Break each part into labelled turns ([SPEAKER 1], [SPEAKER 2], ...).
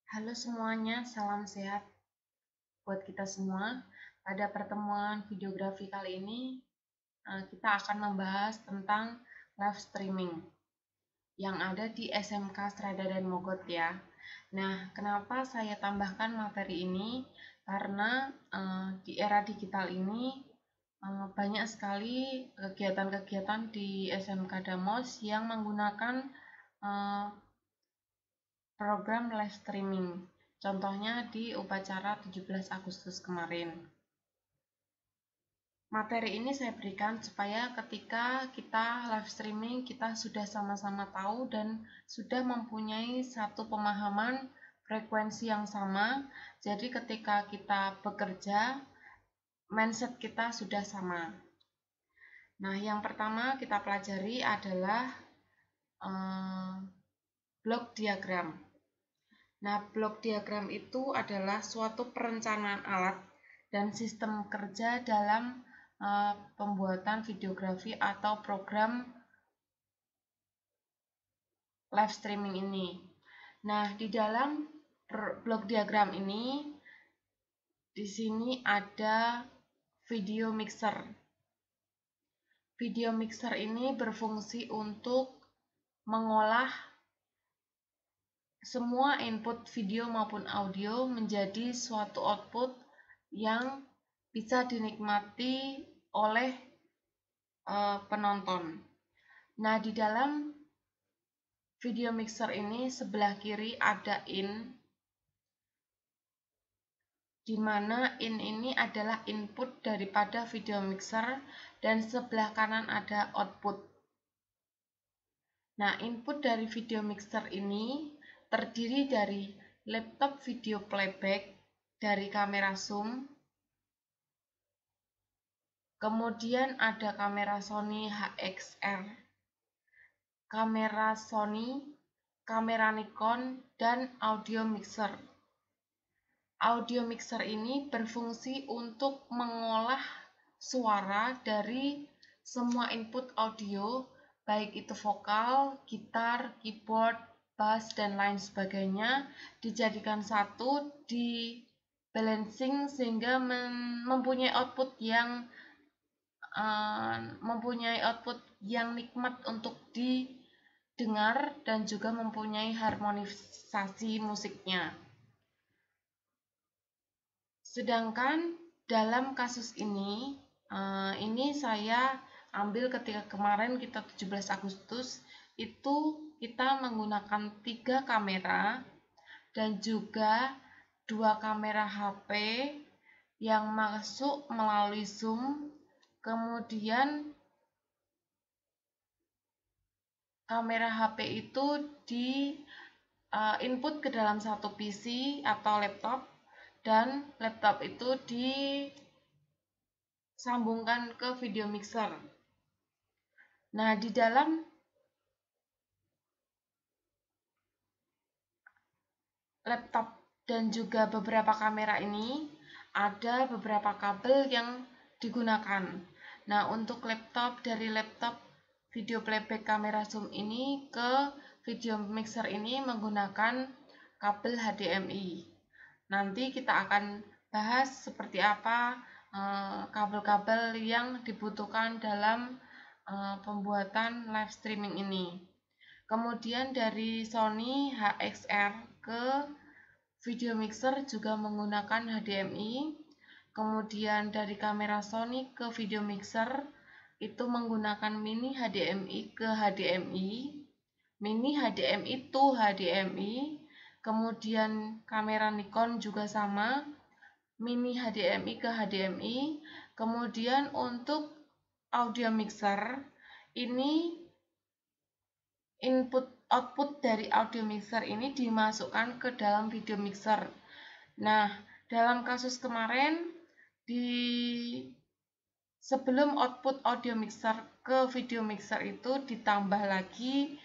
[SPEAKER 1] Halo semuanya, salam sehat buat kita semua. Pada pertemuan videografi kali ini, kita akan membahas tentang live streaming yang ada di SMK Strada dan Mogot ya. Nah, kenapa saya tambahkan materi ini? Karena di era digital ini banyak sekali kegiatan-kegiatan di SMK Damos yang menggunakan eh, program live streaming. Contohnya di upacara 17 Agustus kemarin. Materi ini saya berikan supaya ketika kita live streaming, kita sudah sama-sama tahu dan sudah mempunyai satu pemahaman frekuensi yang sama. Jadi ketika kita bekerja, mindset kita sudah sama. Nah, yang pertama kita pelajari adalah block diagram. Nah, blok diagram itu adalah suatu perencanaan alat dan sistem kerja dalam pembuatan videografi atau program live streaming ini. Nah, di dalam blok diagram ini, di sini ada video mixer. Video mixer ini berfungsi untuk mengolah semua input video maupun audio menjadi suatu output yang bisa dinikmati oleh penonton. Nah, di dalam video mixer ini sebelah kiri ada in, di mana in ini adalah input daripada video mixer dan sebelah kanan ada output. Nah, input dari video mixer ini terdiri dari laptop video playback dari kamera zoom, kemudian ada kamera Sony HXR, kamera Sony, kamera Nikon, dan audio mixer. Audio mixer ini berfungsi untuk mengolah suara dari semua input audio, baik itu vokal, gitar, keyboard, bass, dan lain sebagainya, dijadikan satu, di balancing sehingga mempunyai output yang nikmat untuk didengar dan juga mempunyai harmonisasi musiknya. Sedangkan dalam kasus ini saya ambil ketika kemarin kita 17 Agustus itu kita menggunakan 3 kamera dan juga 2 kamera HP yang masuk melalui Zoom. Kemudian kamera HP itu di input ke dalam satu PC atau laptop, dan laptop itu disambungkan ke video mixer. Nah, di dalam laptop dan juga beberapa kamera ini ada beberapa kabel yang digunakan. Nah, untuk laptop, dari laptop video playback kamera zoom ini ke video mixer ini menggunakan kabel HDMI. Nanti kita akan bahas seperti apa kabel-kabel yang dibutuhkan dalam pembuatan live streaming ini. Kemudian dari Sony HXR ke video mixer juga menggunakan HDMI. Kemudian dari kamera Sony ke video mixer itu menggunakan mini HDMI ke HDMI, mini HDMI to HDMI. Kemudian kamera Nikon juga sama, mini HDMI ke HDMI. Kemudian untuk audio mixer ini output dari audio mixer ini dimasukkan ke dalam video mixer. Nah, dalam kasus kemarin sebelum output audio mixer ke video mixer itu ditambah lagi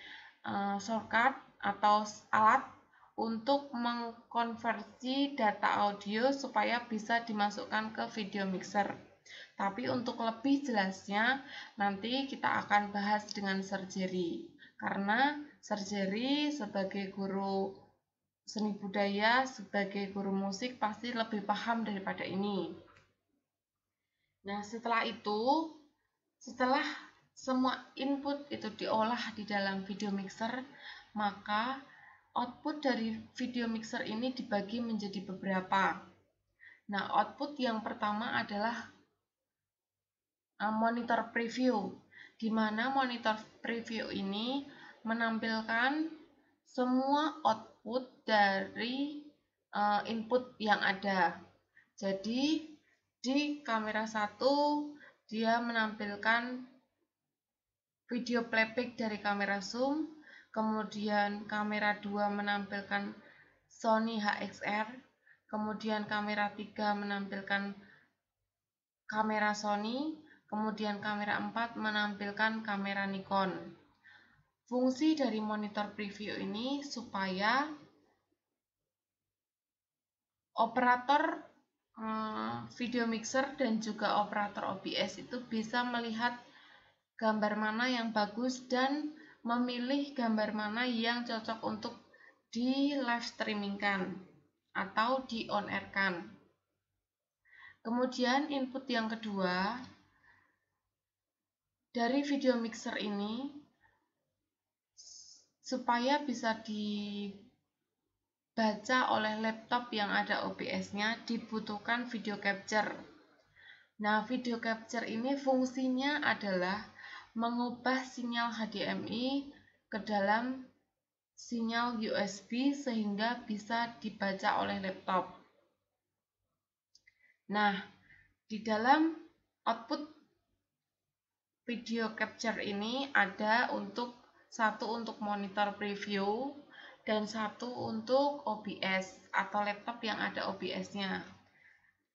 [SPEAKER 1] shortcut atau alat untuk mengkonversi data audio supaya bisa dimasukkan ke video mixer. Tapi untuk lebih jelasnya nanti kita akan bahas dengan Sir Jerry, karena Sir Jerry sebagai guru seni budaya sebagai guru musik pasti lebih paham daripada ini. Nah, setelah semua input itu diolah di dalam video mixer, maka output dari video mixer ini dibagi menjadi beberapa. Nah, output yang pertama adalah monitor preview, di mana monitor preview ini menampilkan semua output dari input yang ada. Jadi di kamera 1 dia menampilkan video playback dari kamera zoom, kemudian kamera 2 menampilkan Sony HXR, kemudian kamera 3 menampilkan kamera Sony, kemudian kamera 4 menampilkan kamera Nikon. Fungsi dari monitor preview ini supaya operator video mixer dan juga operator OBS itu bisa melihat gambar mana yang bagus dan memilih gambar mana yang cocok untuk di live streamingkan atau di on airkan. Kemudian input yang kedua dari video mixer ini supaya bisa dibaca oleh laptop yang ada OBS-nya dibutuhkan video capture. Nah, video capture ini fungsinya adalah mengubah sinyal HDMI ke dalam sinyal USB sehingga bisa dibaca oleh laptop. Nah, di dalam output video capture ini ada satu untuk monitor preview dan satu untuk OBS atau laptop yang ada OBS-nya.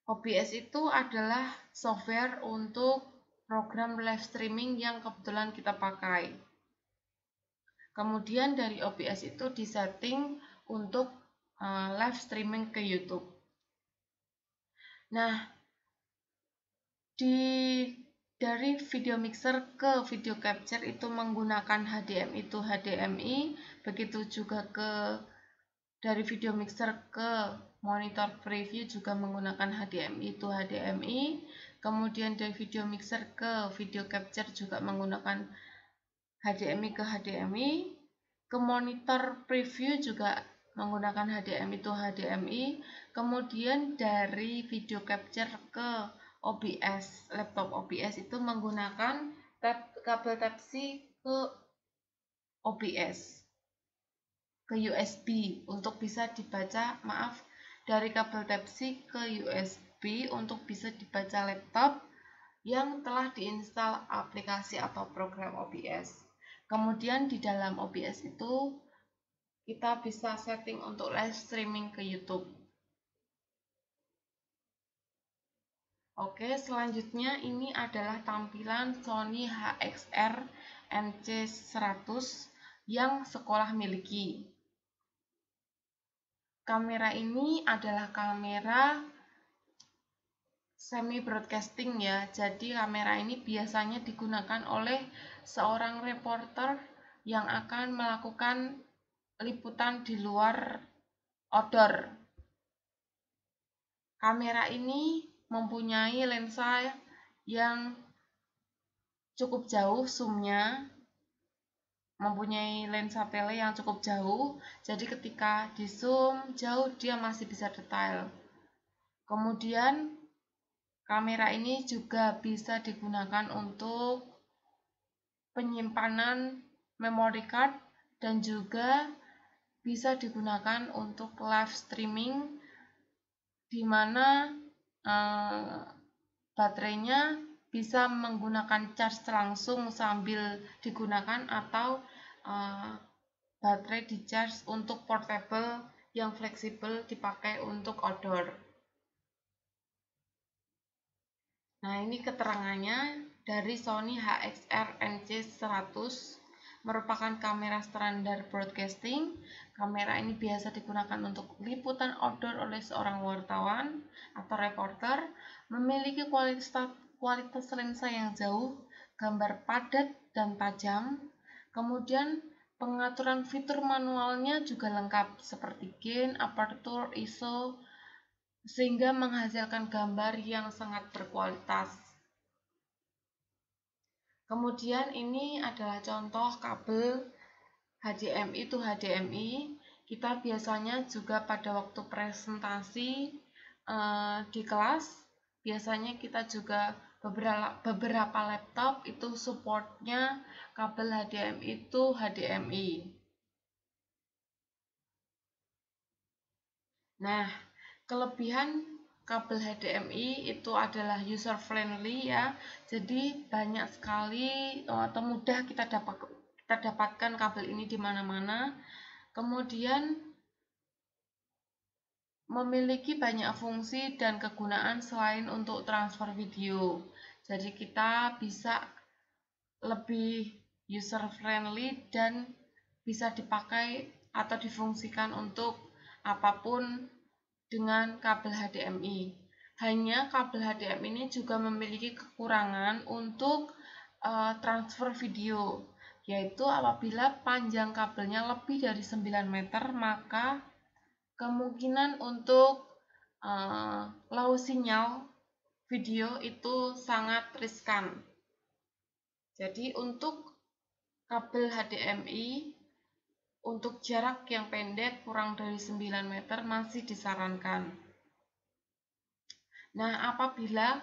[SPEAKER 1] OBS itu adalah software untuk program live streaming yang kebetulan kita pakai. Kemudian dari OBS itu disetting untuk live streaming ke YouTube. Nah, dari video mixer ke video capture itu menggunakan HDMI to HDMI, begitu juga dari video mixer ke monitor preview juga menggunakan HDMI to HDMI, kemudian dari video mixer ke video capture juga menggunakan HDMI ke HDMI, ke monitor preview juga menggunakan HDMI to HDMI, kemudian dari video capture ke OBS, laptop OBS itu menggunakan kabel Type-C ke OBS, ke USB untuk bisa dibaca, dari kabel Type-C ke USB untuk bisa dibaca laptop yang telah diinstal aplikasi atau program OBS. Kemudian di dalam OBS itu kita bisa setting untuk live streaming ke YouTube. Oke, selanjutnya ini adalah tampilan Sony HXR NC100 yang sekolah miliki. Kamera ini adalah kamera semi broadcasting ya. Jadi kamera ini biasanya digunakan oleh seorang reporter yang akan melakukan liputan di luar outdoor. Kamera ini mempunyai lensa yang cukup jauh zoomnya, mempunyai lensa tele yang cukup jauh, jadi ketika di zoom jauh dia masih bisa detail. Kemudian kamera ini juga bisa digunakan untuk penyimpanan memory card dan juga bisa digunakan untuk live streaming di mana baterainya bisa menggunakan charge langsung sambil digunakan atau baterai di charge untuk portable yang fleksibel dipakai untuk outdoor. Nah, ini keterangannya dari Sony HXR NC100 merupakan kamera standar broadcasting. Kamera ini biasa digunakan untuk liputan outdoor oleh seorang wartawan atau reporter, memiliki kualitas lensa yang jauh, gambar padat dan tajam, kemudian Pengaturan fitur manualnya juga lengkap seperti gain, aperture, ISO, sehingga menghasilkan gambar yang sangat berkualitas. Kemudian ini adalah contoh kabel HDMI to HDMI. Kita biasanya juga pada waktu presentasi di kelas, biasanya kita juga beberapa laptop itu supportnya kabel HDMI to HDMI. Nah, kelebihan kabel HDMI itu adalah user friendly ya. Jadi banyak sekali atau mudah kita dapatkan kabel ini di mana-mana. Kemudian memiliki banyak fungsi dan kegunaan selain untuk transfer video. Jadi kita bisa lebih user friendly dan bisa dipakai atau difungsikan untuk apapun dengan kabel HDMI. Hanya kabel HDMI ini juga memiliki kekurangan untuk transfer video, yaitu apabila panjang kabelnya lebih dari 9 meter, maka kemungkinan untuk low sinyal video itu sangat riskan. Jadi untuk kabel HDMI untuk jarak yang pendek kurang dari 9 meter masih disarankan. Nah, apabila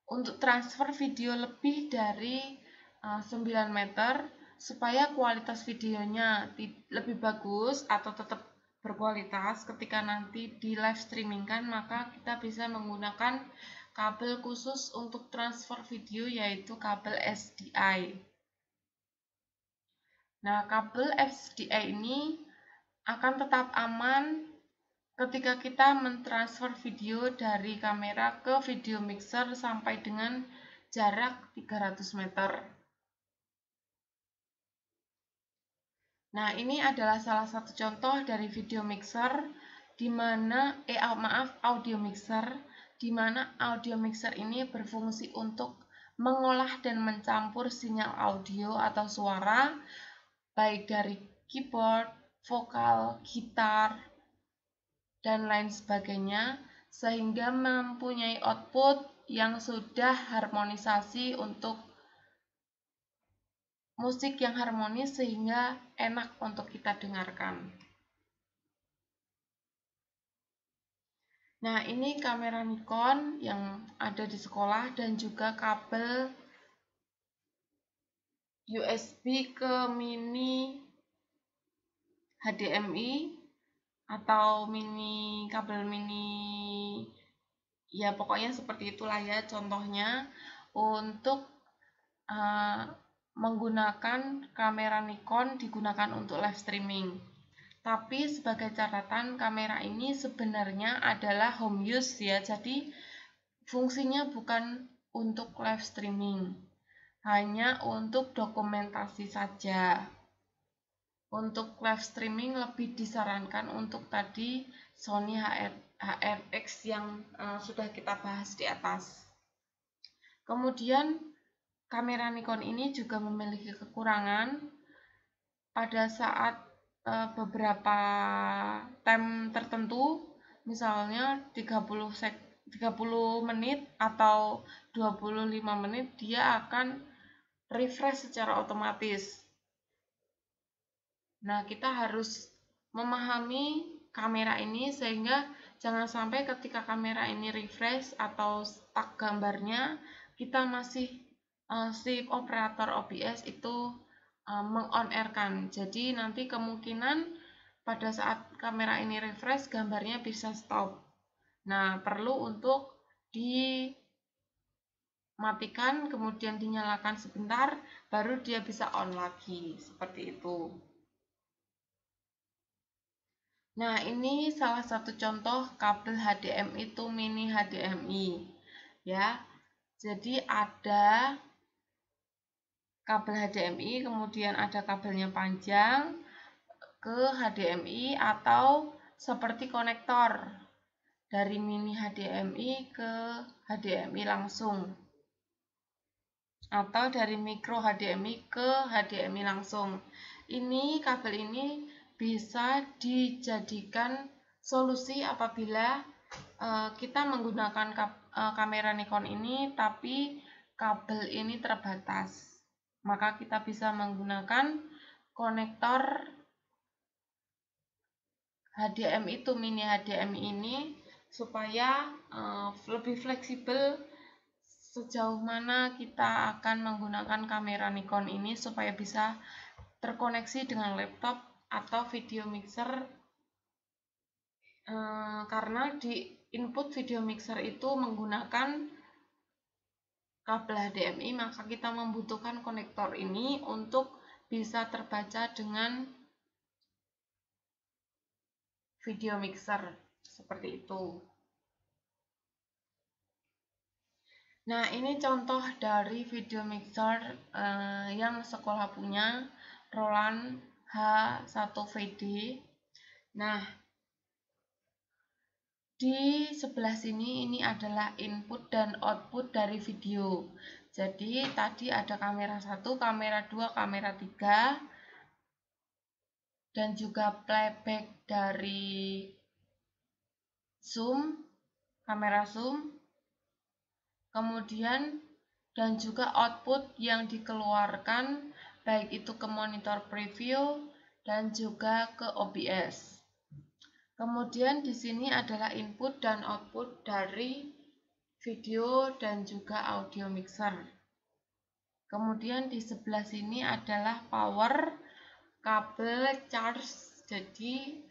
[SPEAKER 1] untuk transfer video lebih dari 9 meter, supaya kualitas videonya lebih bagus atau tetap berkualitas ketika nanti di live streaming kan, maka kita bisa menggunakan kabel khusus untuk transfer video, yaitu kabel SDI. Nah, kabel SDI ini akan tetap aman ketika kita mentransfer video dari kamera ke video mixer sampai dengan jarak 300 meter. Nah, ini adalah salah satu contoh dari video mixer audio mixer, di mana audio mixer ini berfungsi untuk mengolah dan mencampur sinyal audio atau suara baik dari keyboard, vokal, gitar, dan lain sebagainya, sehingga mempunyai output yang sudah harmonisasi untuk musik yang harmonis sehingga enak untuk kita dengarkan. Nah, ini kamera Nikon yang ada di sekolah dan juga kabel USB ke mini HDMI atau kabel mini, ya pokoknya seperti itulah ya contohnya untuk menggunakan kamera Nikon digunakan untuk live streaming. Tapi sebagai catatan, kamera ini sebenarnya adalah home use ya, jadi fungsinya bukan untuk live streaming, hanya untuk dokumentasi saja. Untuk live streaming lebih disarankan untuk tadi Sony HRX yang sudah kita bahas di atas. Kemudian kamera Nikon ini juga memiliki kekurangan pada saat beberapa time tertentu, misalnya 30 menit atau 25 menit, dia akan refresh secara otomatis. Nah, kita harus memahami kamera ini sehingga jangan sampai ketika kamera ini refresh atau stuck gambarnya, kita masih si operator OBS itu meng-on-air-kan. Jadi nanti kemungkinan pada saat kamera ini refresh, gambarnya bisa stop. Nah, perlu untuk dimatikan, kemudian dinyalakan sebentar, baru dia bisa on lagi, seperti itu. Nah, ini salah satu contoh kabel HDMI to mini HDMI ya. Jadi ada kabel HDMI, kemudian ada kabelnya panjang ke HDMI, atau seperti konektor dari mini HDMI ke HDMI langsung, atau dari micro HDMI ke HDMI langsung. kabel ini bisa dijadikan solusi apabila kita menggunakan kamera Nikon ini tapi kabel ini terbatas. Maka kita bisa menggunakan konektor HDMI itu, mini HDMI ini, supaya lebih fleksibel sejauh mana kita akan menggunakan kamera Nikon ini supaya bisa terkoneksi dengan laptop atau video mixer, karena di input video mixer itu menggunakan kabel HDMI, maka kita membutuhkan konektor ini untuk bisa terbaca dengan video mixer seperti itu. Nah, ini contoh dari video mixer yang sekolah punya, Roland H1VD. Nah, di sebelah sini ini adalah input dan output dari video. Jadi tadi ada kamera 1, kamera 2, kamera 3, dan juga playback dari zoom, kamera zoom, kemudian dan juga output yang dikeluarkan baik itu ke monitor preview dan juga ke OBS. Kemudian di sini adalah input dan output dari video dan juga audio mixer. Kemudian di sebelah sini adalah power, kabel, charge. Jadi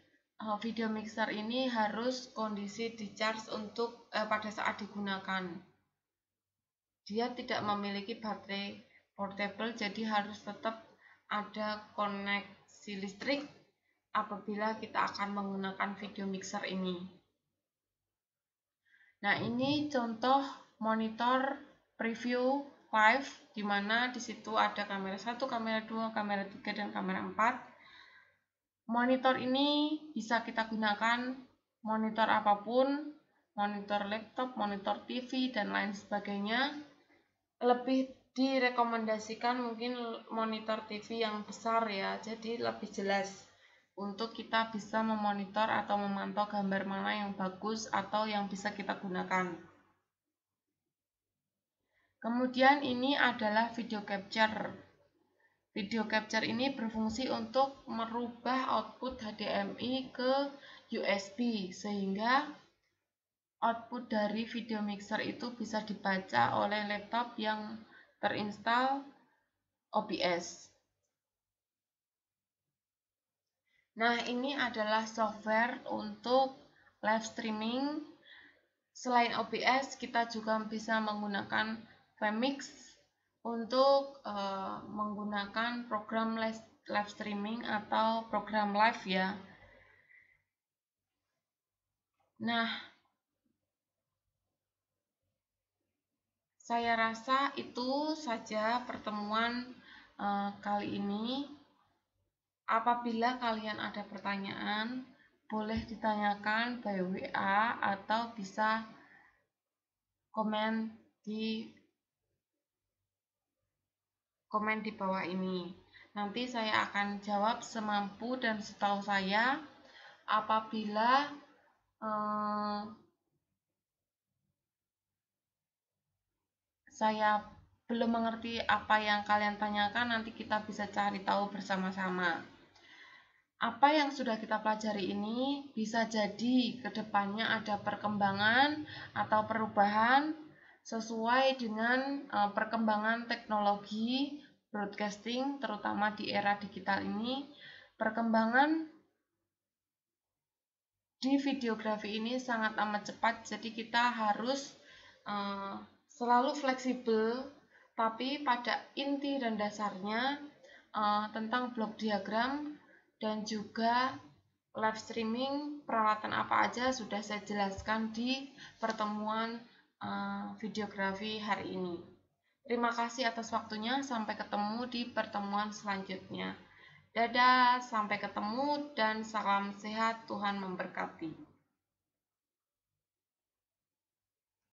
[SPEAKER 1] video mixer ini harus kondisi di charge untuk pada saat digunakan. Dia tidak memiliki baterai portable, jadi harus tetap ada koneksi listrik apabila kita akan menggunakan video mixer ini. Nah, ini contoh monitor preview live, di mana di situ ada kamera 1, kamera 2, kamera 3, dan kamera 4. Monitor ini bisa kita gunakan monitor apapun, monitor laptop, monitor TV, dan lain sebagainya. Lebih direkomendasikan mungkin monitor TV yang besar ya, jadi lebih jelas untuk kita bisa memonitor atau memantau gambar mana yang bagus atau yang bisa kita gunakan. Kemudian ini adalah video capture. Video capture ini berfungsi untuk merubah output HDMI ke USB sehingga output dari video mixer itu bisa dibaca oleh laptop yang terinstall OBS. Nah, ini adalah software untuk live streaming. Selain OBS, kita juga bisa menggunakan Vmix untuk menggunakan program live streaming atau program live ya. Nah, saya rasa itu saja pertemuan kali ini. Apabila kalian ada pertanyaan, boleh ditanyakan by WA atau bisa komen di bawah ini. Nanti saya akan jawab semampu dan setahu saya. Apabila saya belum mengerti apa yang kalian tanyakan, nanti kita bisa cari tahu bersama-sama. Apa yang sudah kita pelajari ini bisa jadi kedepannya ada perkembangan atau perubahan sesuai dengan perkembangan teknologi broadcasting, terutama di era digital ini. Perkembangan di videografi ini sangat amat cepat, jadi kita harus selalu fleksibel, tapi pada inti dan dasarnya tentang blok diagram dan juga live streaming, peralatan apa aja sudah saya jelaskan di pertemuan videografi hari ini. Terima kasih atas waktunya, sampai ketemu di pertemuan selanjutnya. Dadah, sampai ketemu dan salam sehat, Tuhan memberkati.